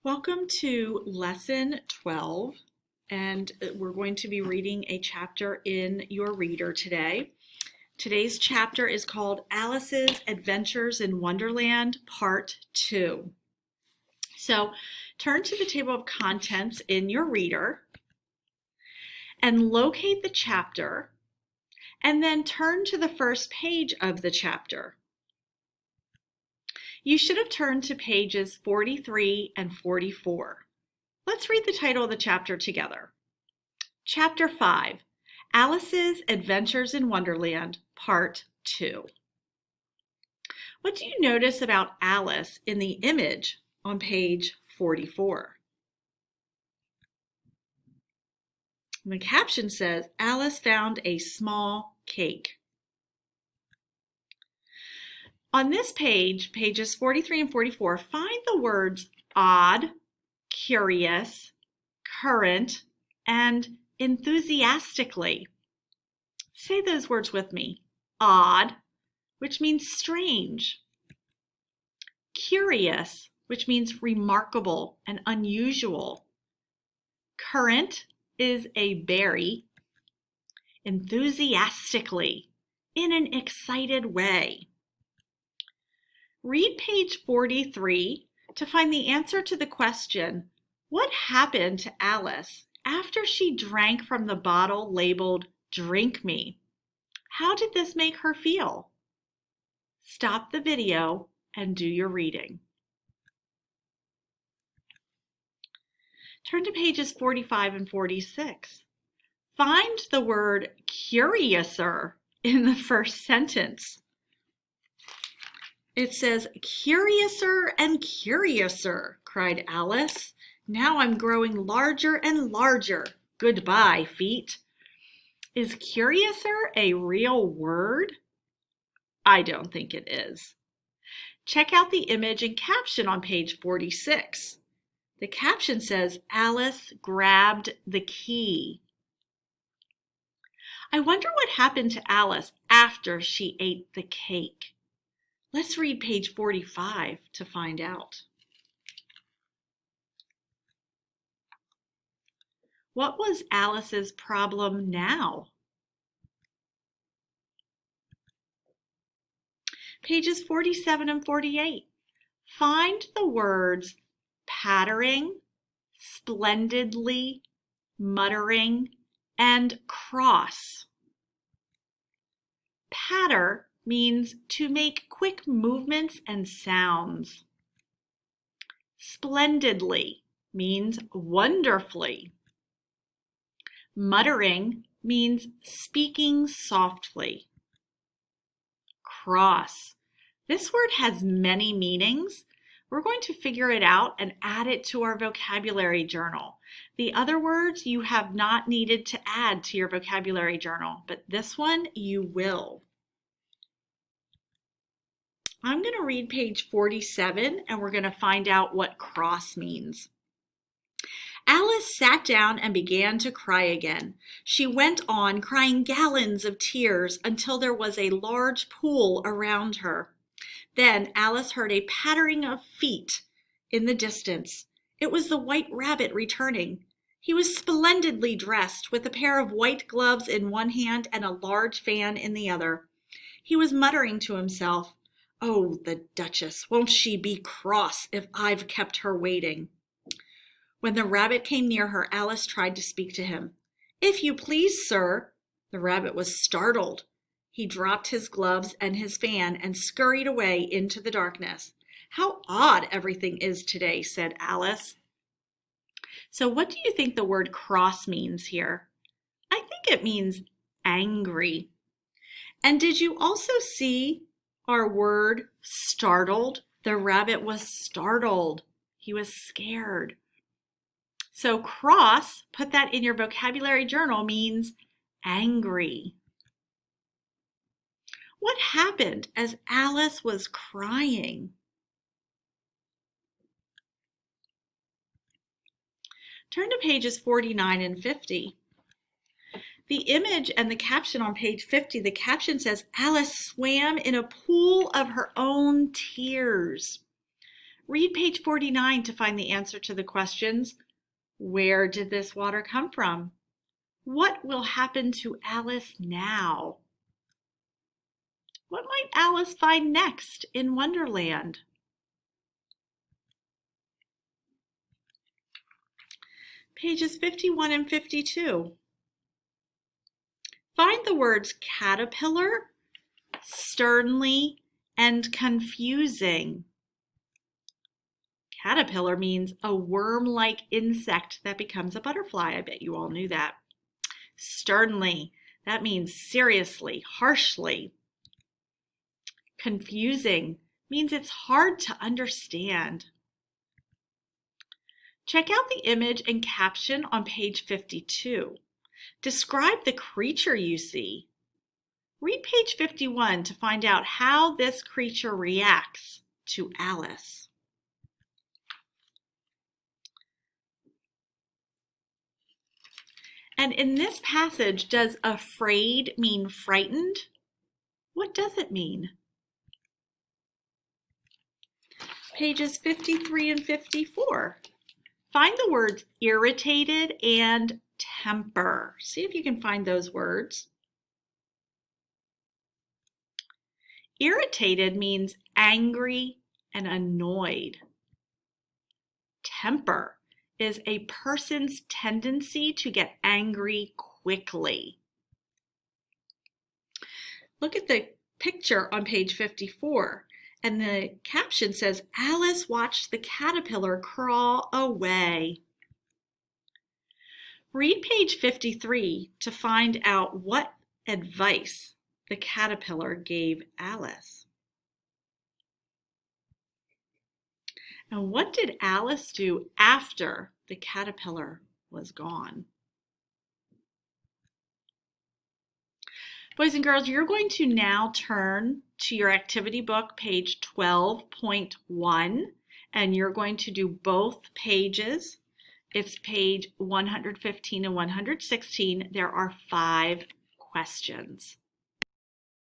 Welcome to Lesson 12, and we're going to be reading a chapter in your reader today. Today's chapter is called Alice's Adventures in Wonderland, Part 2. So turn to the table of contents in your reader and locate the chapter, and then turn to the first page of the chapter. You should have turned to pages 43 and 44. Let's read the title of the chapter together. Chapter 5, Alice's Adventures in Wonderland, Part 2. What do you notice about Alice in the image on page 44? The caption says, Alice found a small cake. On this page, pages 43 and 44, find the words odd, curious, current, and enthusiastically. Say those words with me. Odd, which means strange. Curious, which means remarkable and unusual. Current is a berry. Enthusiastically, in an excited way. Read page 43 to find the answer to the question, what happened to Alice after she drank from the bottle labeled "Drink Me"? How did this make her feel? Stop the video and do your reading. Turn to pages 45 and 46. Find the word curiouser in the first sentence. It says, "Curiouser and curiouser," cried Alice. "Now I'm growing larger and larger. Goodbye, feet." Is curiouser a real word? I don't think it is. Check out the image and caption on page 46. The caption says, Alice grabbed the key. I wonder what happened to Alice after she ate the cake. Let's read page 45 to find out. What was Alice's problem now? Pages 47 and 48. Find the words pattering, splendidly, muttering, and cross. Patter means to make quick movements and sounds. Splendidly means wonderfully. Muttering means speaking softly. Cross. This word has many meanings. We're going to figure it out and add it to our vocabulary journal. The other words you have not needed to add to your vocabulary journal, but this one you will. I'm going to read page 47 and we're going to find out what cross means. Alice sat down and began to cry again. She went on crying gallons of tears until there was a large pool around her. Then Alice heard a pattering of feet in the distance. It was the White Rabbit returning. He was splendidly dressed with a pair of white gloves in one hand and a large fan in the other. He was muttering to himself, "Oh, the Duchess, won't she be cross if I've kept her waiting?" When the rabbit came near her, Alice tried to speak to him. "If you please, sir." The rabbit was startled. He dropped his gloves and his fan and scurried away into the darkness. "How odd everything is today," said Alice. So what do you think the word cross means here? I think it means angry. And did you also see our word startled? The rabbit was startled. He was scared. So cross, put that in your vocabulary journal, means angry. What happened as Alice was crying? Turn to pages 49 and 50. The image and the caption on page 50, the caption says, Alice swam in a pool of her own tears. Read page 49 to find the answer to the questions. Where did this water come from? What will happen to Alice now? What might Alice find next in Wonderland? Pages 51 and 52. Find the words caterpillar, sternly, and confusing. Caterpillar means a worm-like insect that becomes a butterfly. I bet you all knew that. Sternly, that means seriously, harshly. Confusing means it's hard to understand. Check out the image and caption on page 52. Describe the creature you see. Read page 51 to find out how this creature reacts to Alice. And in this passage, does afraid mean frightened? What does it mean? Pages 53 and 54. Find the words irritated and temper. See if you can find those words. Irritated means angry and annoyed. Temper is a person's tendency to get angry quickly. Look at the picture on page 54, and the caption says, Alice watched the caterpillar crawl away. Read page 53 to find out what advice the caterpillar gave Alice. And what did Alice do after the caterpillar was gone? Boys and girls, you're going to now turn to your activity book, page 12.1, and you're going to do both pages. It's page 115 and 116. There are 5 questions.